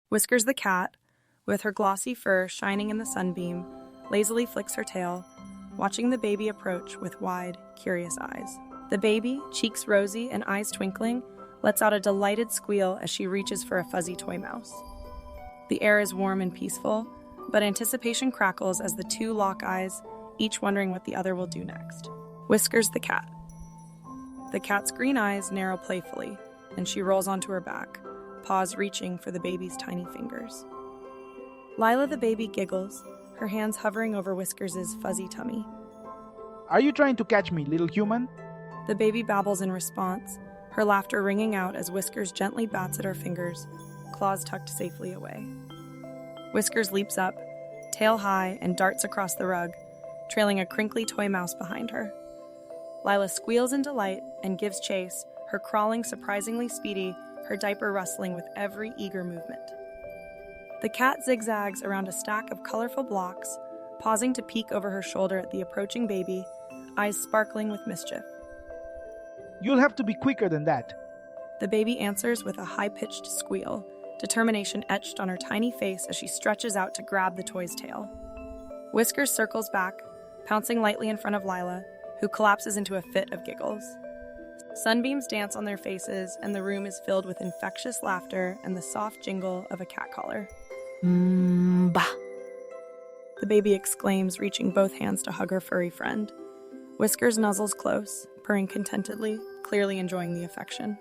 Whiskers the cat, with her glossy fur shining in the sunbeam, lazily flicks her tail, watching the baby approach with wide, curious eyes. The baby, cheeks rosy and eyes twinkling, lets out a delighted squeal as she reaches for a fuzzy toy mouse. The air is warm and peaceful, but anticipation crackles as the two lock eyes, each wondering what the other will do next. Whiskers the cat. The cat's green eyes narrow playfully, and she rolls onto her back, paws reaching for the baby's tiny fingers. Lila the baby giggles, her hands hovering over Whiskers' fuzzy tummy. Are you trying to catch me, little human? The baby babbles in response, her laughter ringing out as Whiskers gently bats at her fingers, claws tucked safely away. Whiskers leaps up, tail high, and darts across the rug, trailing a crinkly toy mouse behind her. Lila squeals in delight and gives chase, her crawling surprisingly speedy, her diaper rustling with every eager movement. The cat zigzags around a stack of colorful blocks, pausing to peek over her shoulder at the approaching baby, eyes sparkling with mischief. You'll have to be quicker than that. The baby answers with a high-pitched squeal, determination etched on her tiny face as she stretches out to grab the toy's tail. Whiskers circles back, pouncing lightly in front of Lila, who collapses into a fit of giggles. Sunbeams dance on their faces, and the room is filled with infectious laughter and the soft jingle of a cat collar. Bah! The baby exclaims, reaching both hands to hug her furry friend. Whiskers nuzzles close, purring contentedly, clearly enjoying the affection.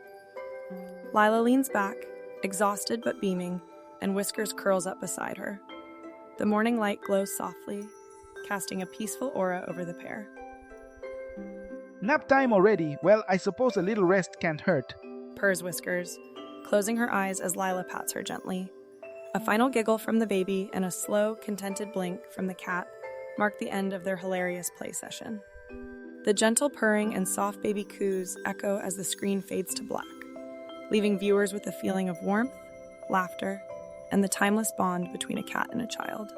Lila leans back, exhausted but beaming, and Whiskers curls up beside her. The morning light glows softly, casting a peaceful aura over the pair. Nap time already. Well, I suppose a little rest can't hurt. Purrs Whiskers, closing her eyes as Lila pats her gently. A final giggle from the baby and a slow, contented blink from the cat mark the end of their hilarious play session. The gentle purring and soft baby coos echo as the screen fades to black, leaving viewers with a feeling of warmth, laughter, and the timeless bond between a cat and a child.